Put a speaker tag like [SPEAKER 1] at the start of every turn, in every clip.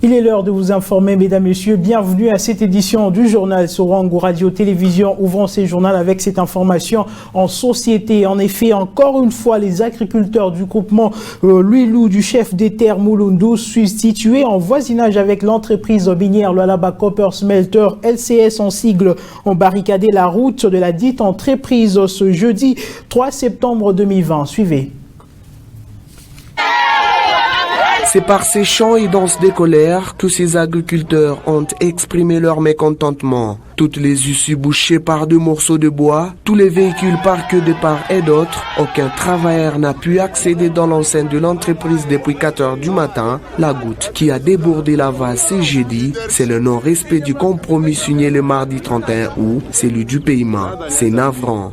[SPEAKER 1] Il est l'heure de vous informer, mesdames, messieurs. Bienvenue à cette édition du journal Sorangou Radio Télévision. Ouvrons ce journal avec cette information en société. En effet, encore une fois, les agriculteurs du groupement Luilou du chef des terres Mouloundou, situés en voisinage avec l'entreprise minière Lualaba Copper Smelter LCS en sigle, ont barricadé la route de la dite entreprise ce jeudi 3 septembre 2020. Suivez.
[SPEAKER 2] C'est par ces chants et danses des colères que ces agriculteurs ont exprimé leur mécontentement. Toutes les issues bouchées par deux morceaux de bois, tous les véhicules parqués de part et d'autre, aucun travailleur n'a pu accéder dans l'enceinte de l'entreprise depuis 4 heures du matin. La goutte qui a débordé la vase ce jeudi, c'est le non-respect du compromis signé le mardi 31 août, celui du paiement. C'est navrant.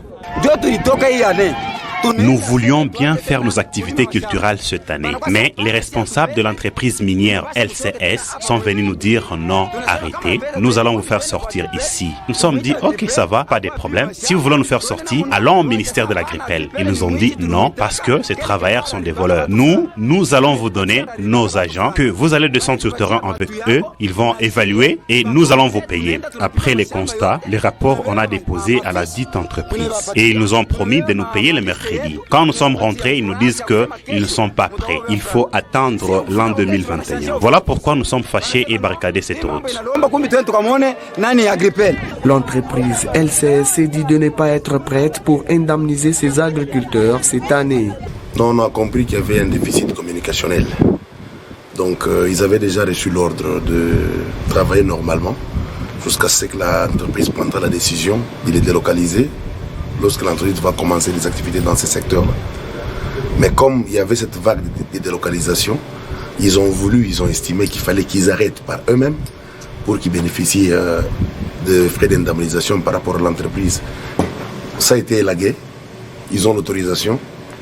[SPEAKER 3] Nous voulions bien faire nos activités culturelles cette année, mais les responsables de l'entreprise minière LCS sont venus nous dire non, arrêtez, nous allons vous faire sortir ici. Nous sommes dit, ok, ça va, pas de problème. Si vous voulez nous faire sortir, allons au ministère de l'Agripel. Ils nous ont dit non, parce que ces travailleurs sont des voleurs. Nous allons vous donner nos agents, que vous allez descendre sur le terrain avec eux, ils vont évaluer et nous allons vous payer. Après les constats, les rapports on a déposé à la dite entreprise et ils nous ont promis de nous payer le mercredi. Quand nous sommes rentrés, ils nous disent qu'ils ne sont pas prêts. Il faut attendre l'an 2021. Voilà pourquoi nous sommes fâchés et barricadés cette route.
[SPEAKER 2] L'entreprise LCS s'est dit de ne pas être prête pour indemniser ses agriculteurs cette année.
[SPEAKER 4] On a compris qu'il y avait un déficit communicationnel. Donc ils avaient déjà reçu l'ordre de travailler normalement jusqu'à ce que l'entreprise prenne la décision de les délocaliser lorsque l'entreprise va commencer les activités dans ces secteurs-là. Mais comme il y avait cette vague de délocalisation, ils ont estimé qu'il fallait qu'ils arrêtent par eux-mêmes pour qu'ils bénéficient de frais d'indemnisation par rapport à l'entreprise. Ça a été élagué, ils ont l'autorisation,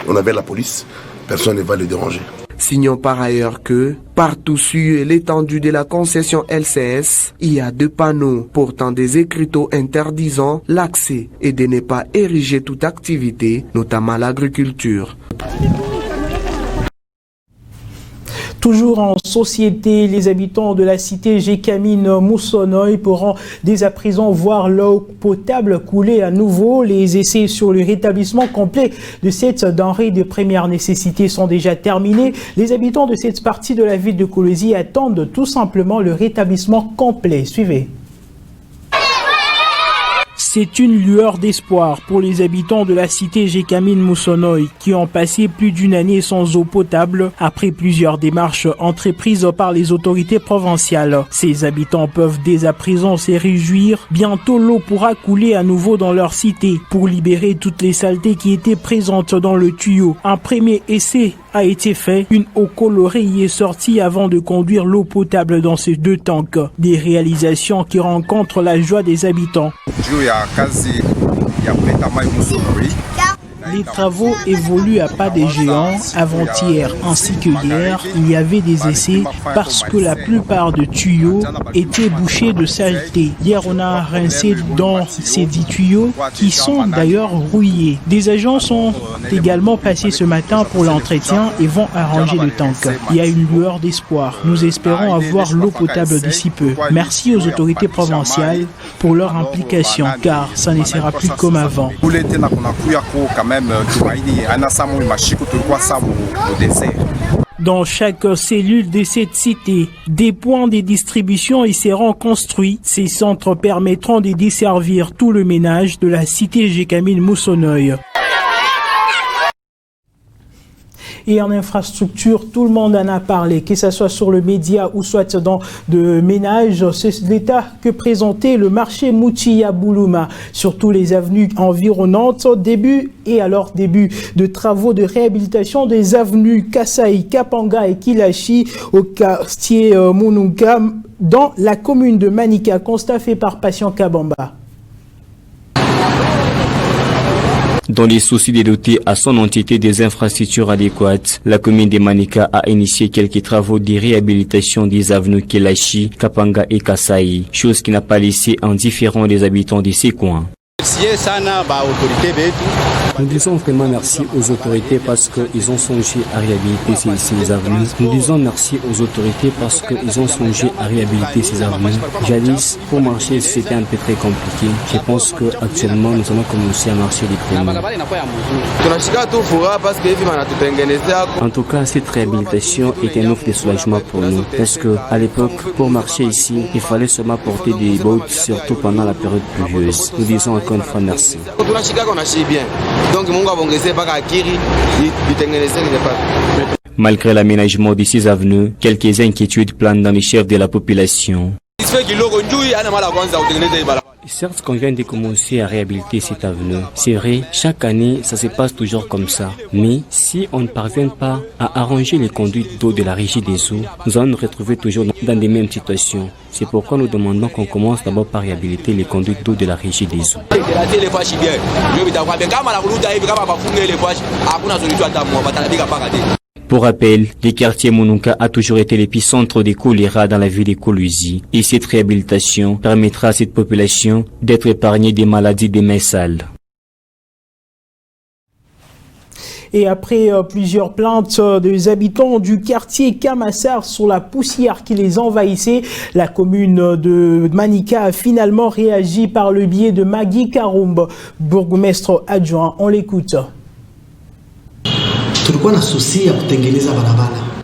[SPEAKER 4] on avait la police, personne ne va les déranger.
[SPEAKER 2] Signons par ailleurs que, partout sur l'étendue de la concession LCS, il y a 2 panneaux portant des écriteaux interdisant l'accès et de ne pas ériger toute activité, notamment l'agriculture.
[SPEAKER 1] Toujours en société, les habitants de la cité Gécamine Moussonoy pourront dès à présent voir l'eau potable couler à nouveau. Les essais sur le rétablissement complet de cette denrée de première nécessité sont déjà terminés. Les habitants de cette partie de la ville de Kolwezi attendent tout simplement le rétablissement complet. Suivez. C'est une lueur d'espoir pour les habitants de la cité Gécamine Moussonoy qui ont passé plus d'une année sans eau potable après plusieurs démarches entreprises par les autorités provinciales. Ces habitants peuvent dès à présent se réjouir. Bientôt l'eau pourra couler à nouveau dans leur cité pour libérer toutes les saletés qui étaient présentes dans le tuyau. Un premier essai a été fait. Une eau colorée y est sortie avant de conduire l'eau potable dans ces 2 tanks. Des réalisations qui rencontrent la joie des habitants. Les travaux évoluent à pas des géants. Avant-hier ainsi que hier, il y avait des essais parce que la plupart des tuyaux étaient bouchés de saleté. Hier, on a rincé dans ces 10 tuyaux qui sont d'ailleurs rouillés. Des agents sont également passés ce matin pour l'entretien et vont arranger le tank. Il y a une lueur d'espoir. Nous espérons avoir l'eau potable d'ici peu. Merci aux autorités provinciales pour leur implication, car ça ne sera plus comme avant. Dans chaque cellule de cette cité, des points de distribution y seront construits. Ces centres permettront de desservir tout le ménage de la cité Gécamine Moussonoy. Et en infrastructure, tout le monde en a parlé, que ce soit sur le média ou soit dans de ménage. C'est l'état que présentait le marché Moutia Boulouma sur tous les avenues environnantes. Début de travaux de réhabilitation des avenues Kasaï, Kapanga et Kilashi au quartier Mununga dans la commune de Manika. Constat fait par Patient Kabamba.
[SPEAKER 5] Dans les soucis de doter à son entité des infrastructures adéquates, la commune de Manika a initié quelques travaux de réhabilitation des avenues Kelachi, Kapanga et Kasaï, chose qui n'a pas laissé indifférent les habitants de ces coins. Nous disons vraiment merci aux autorités parce qu'ils ont songé à réhabiliter ces avenues. Nous disons merci aux autorités parce qu'ils ont songé à réhabiliter ces avenues. Jadis, pour marcher, c'était un peu très compliqué. Je pense qu'actuellement, nous allons commencer à marcher les premiers. En tout cas, cette réhabilitation est un offre de soulagement pour nous. Parce qu'à l'époque, pour marcher ici, il fallait seulement porter des bottes, surtout pendant la période pluvieuse. Nous disons encore une fois merci. Malgré l'aménagement de ces avenues, quelques inquiétudes planent dans les chefs de la population. Certes qu'on vient de commencer à réhabiliter cette avenue. C'est vrai, chaque année, ça se passe toujours comme ça. Mais si on ne parvient pas à arranger les conduites d'eau de la régie des eaux, nous allons nous retrouver toujours dans les mêmes situations. C'est pourquoi nous demandons qu'on commence d'abord par réhabiliter les conduites d'eau de la régie des eaux. Pour rappel, le quartier Munuka a toujours été l'épicentre des choléra dans la ville de Kolwezi. Et cette réhabilitation permettra à cette population d'être épargnée des maladies des mains sales.
[SPEAKER 1] Et après plusieurs plaintes des habitants du quartier Kamassar sur la poussière qui les envahissait, la commune de Manika a finalement réagi par le biais de Magui Karoumbe, bourgmestre adjoint. On l'écoute.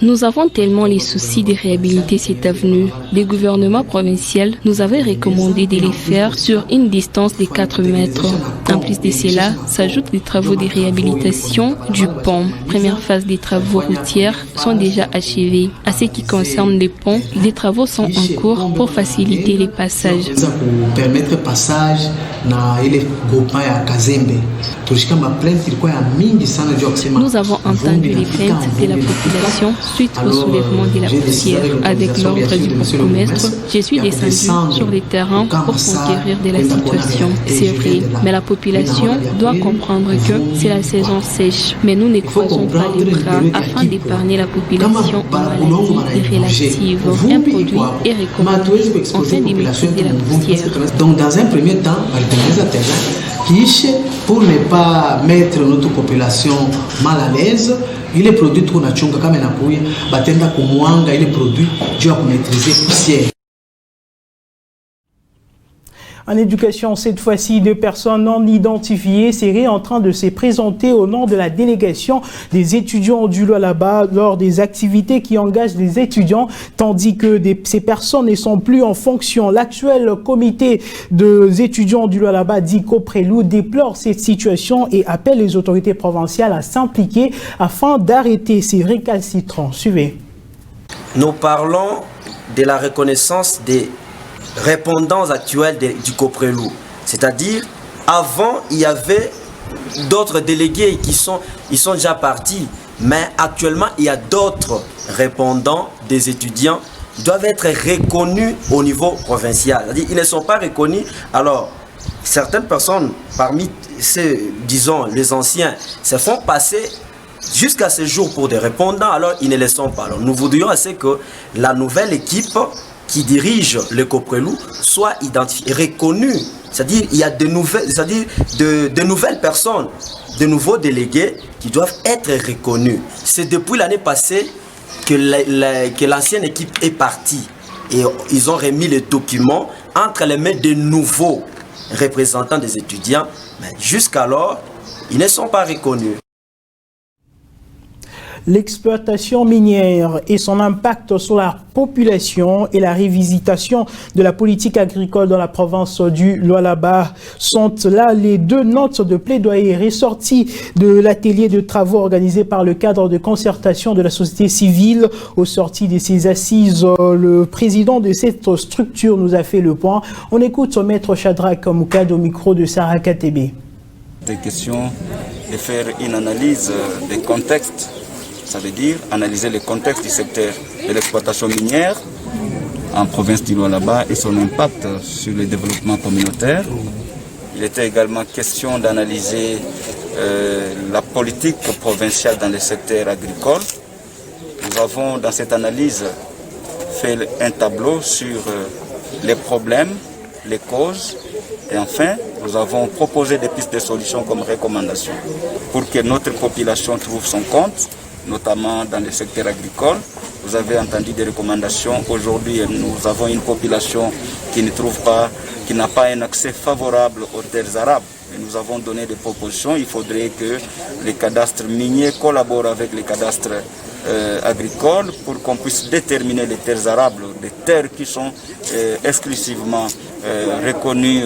[SPEAKER 6] Nous avons tellement les soucis de réhabiliter cette avenue. Le gouvernement provincial nous avait recommandé de les faire sur une distance de 4 mètres. En plus de cela, s'ajoutent les travaux de réhabilitation du pont. Première phase des travaux routiers sont déjà achevés. À ce qui concerne les ponts, des travaux sont en cours pour faciliter les passages. Nous avons entendu les plaintes de la population suite au soulèvement de la poussière. Avec l'ordre du bourgmestre, je suis descendu sur le terrain pour conquérir de la situation. C'est vrai, mais la population doit comprendre que c'est la saison sèche. Mais nous ne croisons pas les bras afin d'épargner la population aux maladies relatives. Un produit est recommandé en fin de maîtriser la poussière.
[SPEAKER 7] Donc dans un premier temps, pour ne pas mettre notre population mal à l'aise, il est produit tout nachunga kama inakuya batenda kumwanga ile produit juu ya kumaîtriser poussière.
[SPEAKER 1] En éducation, cette fois-ci, 2 personnes non identifiées seraient en train de se présenter au nom de la délégation des étudiants du Lualaba lors des activités qui engagent les étudiants, tandis que ces personnes ne sont plus en fonction. L'actuel comité des étudiants du Lualaba, dit Coprelou, déplore cette situation et appelle les autorités provinciales à s'impliquer afin d'arrêter ces récalcitrants. Suivez.
[SPEAKER 8] Nous parlons de la reconnaissance des répondants actuels du Coprelou. C'est-à-dire, avant, il y avait d'autres délégués qui sont déjà partis, mais actuellement, il y a d'autres répondants des étudiants qui doivent être reconnus au niveau provincial. C'est-à-dire, ils ne sont pas reconnus. Alors, certaines personnes, parmi ces, disons, les anciens, se font passer jusqu'à ce jour pour des répondants, alors ils ne le sont pas. Alors, nous voudrions assez que la nouvelle équipe qui dirige le Coprelou soit identifié, reconnu. C'est-à-dire il y a de nouvelles personnes, de nouveaux délégués qui doivent être reconnus. C'est depuis l'année passée que l'ancienne équipe est partie et ils ont remis les documents entre les mains de nouveaux représentants des étudiants. Mais jusqu'alors, ils ne sont pas reconnus.
[SPEAKER 1] L'exploitation minière et son impact sur la population et la révisitation de la politique agricole dans la province du Lualaba sont là les 2 notes de plaidoyer ressorties de l'atelier de travaux organisé par le cadre de concertation de la société civile. Au sorti de ces assises, le président de cette structure nous a fait le point. On écoute Maître Shadrach Moukad au micro de Sarah Katebe.
[SPEAKER 9] Des questions de faire une analyse des contextes. Ça veut dire analyser le contexte du secteur de l'exploitation minière en province du Lualaba et son impact sur le développement communautaire. Il était également question d'analyser la politique provinciale dans le secteur agricole. Nous avons dans cette analyse fait un tableau sur les problèmes, les causes et enfin nous avons proposé des pistes de solutions comme recommandation pour que notre population trouve son compte, notamment dans le secteur agricole. Vous avez entendu des recommandations. Aujourd'hui, nous avons une population qui ne trouve pas, qui n'a pas un accès favorable aux terres arables. Et nous avons donné des propositions. Il faudrait que les cadastres miniers collaborent avec les cadastres agricoles pour qu'on puisse déterminer les terres arables, des terres qui sont exclusivement reconnues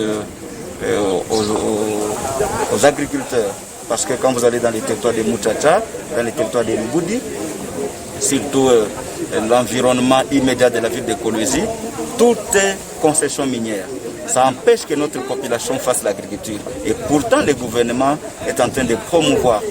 [SPEAKER 9] aux agriculteurs. Parce que quand vous allez dans les territoires des Muchacha, dans les territoires des Lubudi, surtout l'environnement immédiat de la ville de Kolwezi, tout est concession minière. Ça empêche que notre population fasse l'agriculture. Et pourtant, le gouvernement est en train de promouvoir,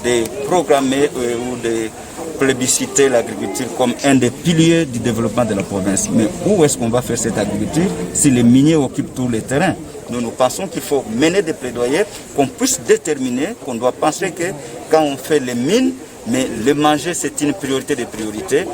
[SPEAKER 9] de programmer ou de plébisciter l'agriculture comme un des piliers du développement de la province. Mais où est-ce qu'on va faire cette agriculture si les miniers occupent tous les terrains? Nous pensons qu'il faut mener des plaidoyers, qu'on puisse déterminer, qu'on doit penser que quand on fait les mines, mais le manger c'est une priorité des priorités.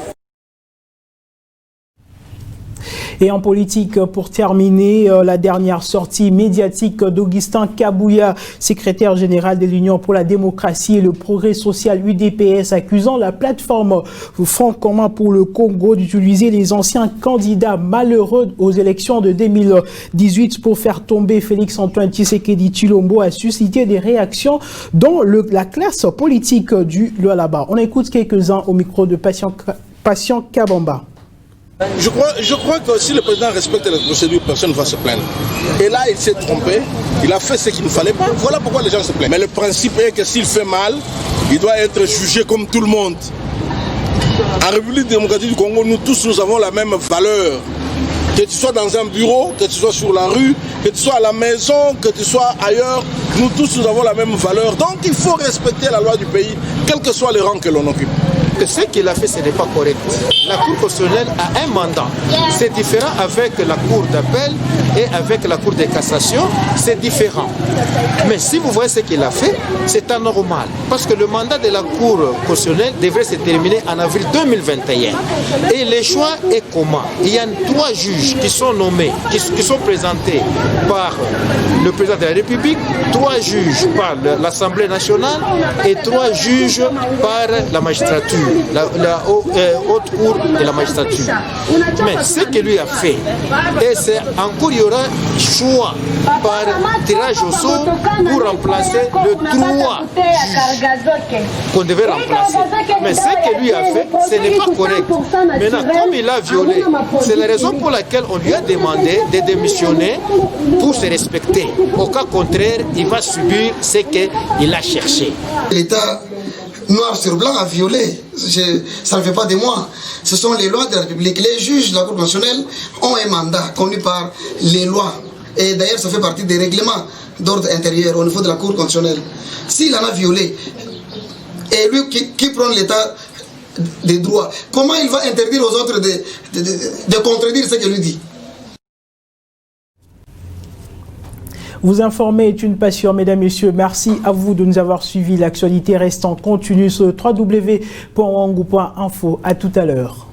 [SPEAKER 1] Et en politique, pour terminer, la dernière sortie médiatique d'Augustin Kabouya, secrétaire général de l'Union pour la démocratie et le progrès social UDPS, accusant la plateforme Front commun pour le Congo d'utiliser les anciens candidats malheureux aux élections de 2018 pour faire tomber Félix-Antoine Tshisekedi Tshilombo, a suscité des réactions dans la classe politique du Lualaba. On écoute quelques-uns au micro de Patient Kabamba.
[SPEAKER 10] Je crois que si le président respecte la procédure, personne ne va se plaindre. Et là, il s'est trompé, il a fait ce qu'il ne fallait pas. Voilà pourquoi les gens se plaignent. Mais le principe est que s'il fait mal, il doit être jugé comme tout le monde. En République démocratique du Congo, nous tous, nous avons la même valeur. Que tu sois dans un bureau, que tu sois sur la rue, que tu sois à la maison, que tu sois ailleurs, nous tous, nous avons la même valeur. Donc il faut respecter la loi du pays, quel que soit le rang que l'on occupe.
[SPEAKER 11] Que ce qu'il a fait, ce n'est pas correct. La Cour constitutionnelle a un mandat. C'est différent avec la Cour d'appel et avec la Cour de cassation, c'est différent. Mais si vous voyez ce qu'il a fait, c'est anormal. Parce que le mandat de la Cour constitutionnelle devrait se terminer en avril 2021. Et le choix est comment? Il y a 3 juges qui sont nommés, qui sont présentés par le président de la République, 3 juges par l'Assemblée nationale et 3 juges par la magistrature. La haute cour de la magistrature. Mais ce que lui a fait, et c'est encore il y aura choix par tirage au sort pour remplacer le 3 juges qu'on devait remplacer. Mais ce que lui a fait, ce n'est pas correct. Maintenant, comme il a violé, c'est la raison pour laquelle on lui a demandé de démissionner pour se respecter. Au cas contraire, il va subir ce qu'il a cherché.
[SPEAKER 12] L'État noir sur blanc a violé. Ça ne fait pas de moi. Ce sont les lois de la République. Les juges de la Cour constitutionnelle ont un mandat connu par les lois. Et d'ailleurs, ça fait partie des règlements d'ordre intérieur au niveau de la Cour constitutionnelle. S'il en a violé, et lui qui prend l'état des droits, comment il va interdire aux autres de contredire ce qu'il lui dit?
[SPEAKER 1] Vous informer est une passion, mesdames, messieurs. Merci à vous de nous avoir suivis. L'actualité reste en continu sur www.wangu.info. À tout à l'heure.